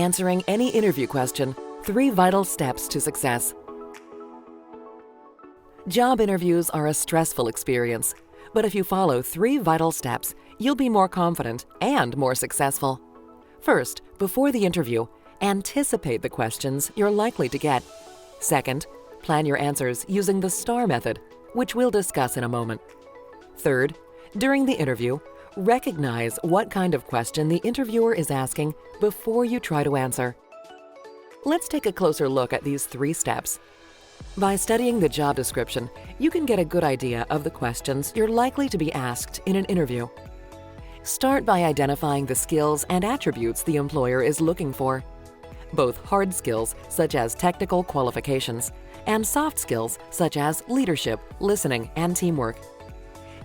answering any interview question, 3 vital steps to success. Job interviews are a stressful experience, but if you follow 3 vital steps, you'll be more confident and more successful. First, before the interview, anticipate the questions you're likely to get. Second, plan your answers using the STAR method, which we'll discuss in a moment. Third, during the interview, recognize what kind of question the interviewer is asking before you try to answer. Let's take a closer look at these 3 steps. By studying the job description, you can get a good idea of the questions you're likely to be asked in an interview. Start by identifying the skills and attributes the employer is looking for. Both hard skills, such as technical qualifications, and soft skills, such as leadership, listening, and teamwork.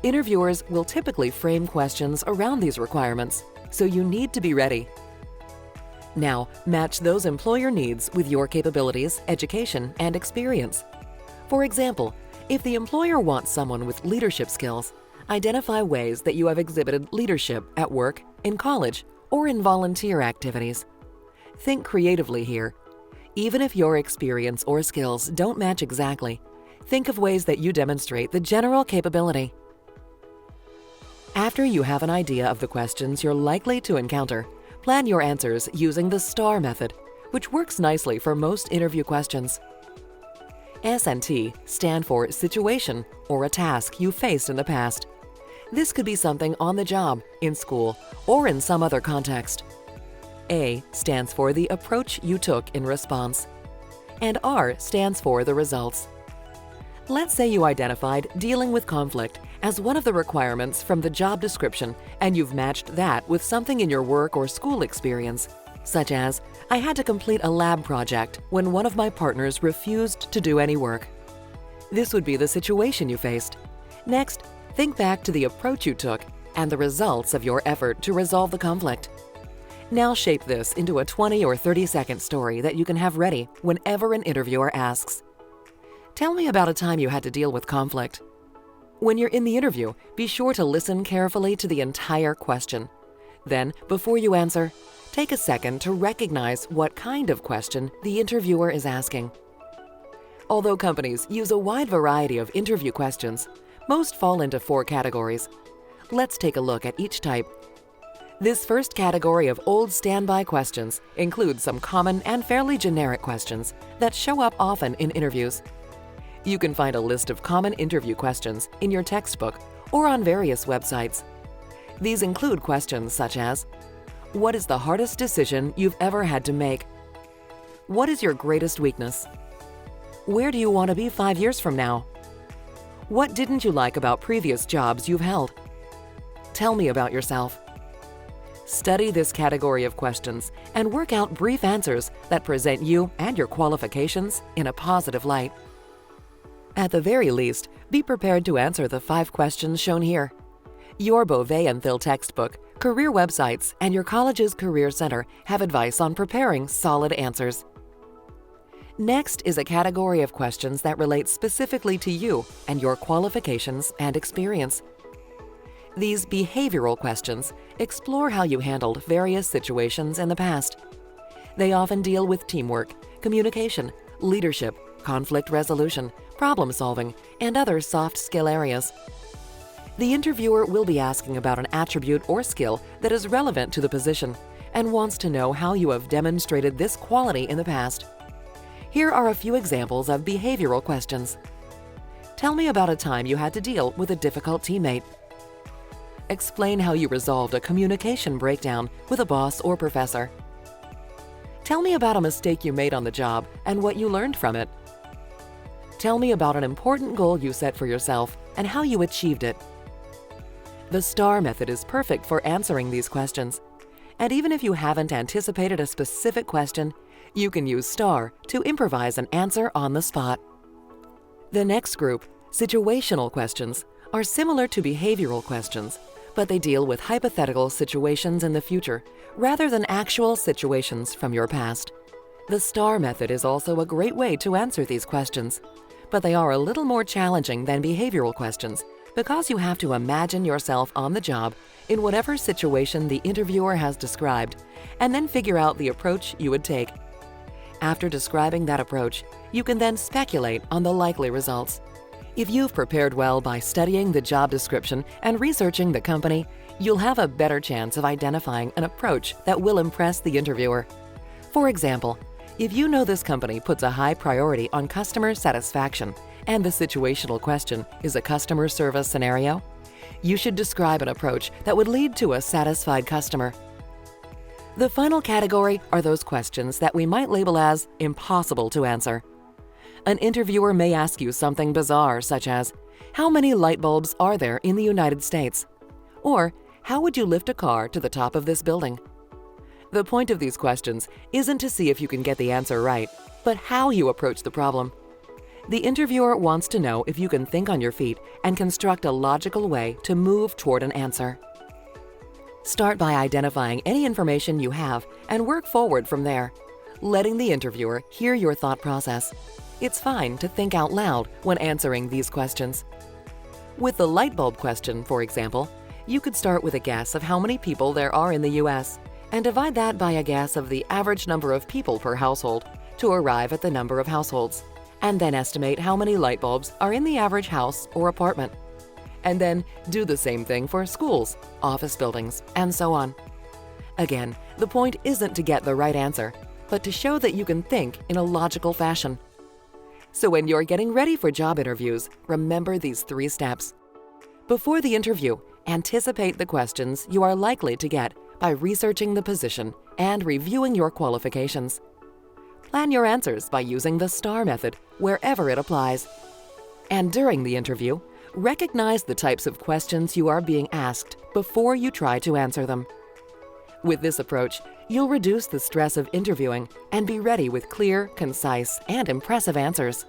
Interviewers will typically frame questions around these requirements, so you need to be ready. Now, match those employer needs with your capabilities, education, and experience. For example, if the employer wants someone with leadership skills, identify ways that you have exhibited leadership at work, in college, or in volunteer activities. Think creatively here. Even if your experience or skills don't match exactly, think of ways that you demonstrate the general capability. After you have an idea of the questions you're likely to encounter, plan your answers using the STAR method, which works nicely for most interview questions. S and T stand for situation or a task you faced in the past. This could be something on the job, in school, or in some other context. A stands for the approach you took in response, and R stands for the results. Let's say you identified dealing with conflict as one of the requirements from the job description, and you've matched that with something in your work or school experience, such as, I had to complete a lab project when one of my partners refused to do any work. This would be the situation you faced. Next, think back to the approach you took and the results of your effort to resolve the conflict. Now shape this into a 20 or 30-second story that you can have ready whenever an interviewer asks. Tell me about a time you had to deal with conflict. When you're in the interview, be sure to listen carefully to the entire question. Then, before you answer, take a second to recognize what kind of question the interviewer is asking. Although companies use a wide variety of interview questions, most fall into 4 categories. Let's take a look at each type. This first category of old standby questions includes some common and fairly generic questions that show up often in interviews. You can find a list of common interview questions in your textbook or on various websites. These include questions such as, what is the hardest decision you've ever had to make? What is your greatest weakness? Where do you want to be 5 years from now? What didn't you like about previous jobs you've held? Tell me about yourself. Study this category of questions and work out brief answers that present you and your qualifications in a positive light. At the very least, be prepared to answer the 5 questions shown here. Your Bovee and Thill textbook, career websites, and your college's Career Center have advice on preparing solid answers. Next is a category of questions that relate specifically to you and your qualifications and experience. These behavioral questions explore how you handled various situations in the past. They often deal with teamwork, communication, leadership, conflict resolution, problem solving, and other soft skill areas. The interviewer will be asking about an attribute or skill that is relevant to the position and wants to know how you have demonstrated this quality in the past. Here are a few examples of behavioral questions. Tell me about a time you had to deal with a difficult teammate. Explain how you resolved a communication breakdown with a boss or professor. Tell me about a mistake you made on the job and what you learned from it. Tell me about an important goal you set for yourself and how you achieved it. The STAR method is perfect for answering these questions. And even if you haven't anticipated a specific question, you can use STAR to improvise an answer on the spot. The next group, situational questions, are similar to behavioral questions, but they deal with hypothetical situations in the future rather than actual situations from your past. The STAR method is also a great way to answer these questions, but they are a little more challenging than behavioral questions because you have to imagine yourself on the job in whatever situation the interviewer has described, and then figure out the approach you would take. After describing that approach, you can then speculate on the likely results. If you've prepared well by studying the job description and researching the company, you'll have a better chance of identifying an approach that will impress the interviewer. For example, if you know this company puts a high priority on customer satisfaction and the situational question is a customer service scenario, you should describe an approach that would lead to a satisfied customer. The final category are those questions that we might label as impossible to answer. An interviewer may ask you something bizarre such as, "How many light bulbs are there in the United States?" Or, "How would you lift a car to the top of this building?" The point of these questions isn't to see if you can get the answer right, but how you approach the problem. The interviewer wants to know if you can think on your feet and construct a logical way to move toward an answer. Start by identifying any information you have and work forward from there, letting the interviewer hear your thought process. It's fine to think out loud when answering these questions. With the light bulb question, for example, you could start with a guess of how many people there are in the U.S. and divide that by a guess of the average number of people per household to arrive at the number of households, and then estimate how many light bulbs are in the average house or apartment. And then do the same thing for schools, office buildings, and so on. Again, the point isn't to get the right answer, but to show that you can think in a logical fashion. So when you're getting ready for job interviews, remember these 3 steps. Before the interview, anticipate the questions you are likely to get by researching the position and reviewing your qualifications. Plan your answers by using the STAR method wherever it applies. And during the interview, recognize the types of questions you are being asked before you try to answer them. With this approach, you'll reduce the stress of interviewing and be ready with clear, concise, and impressive answers.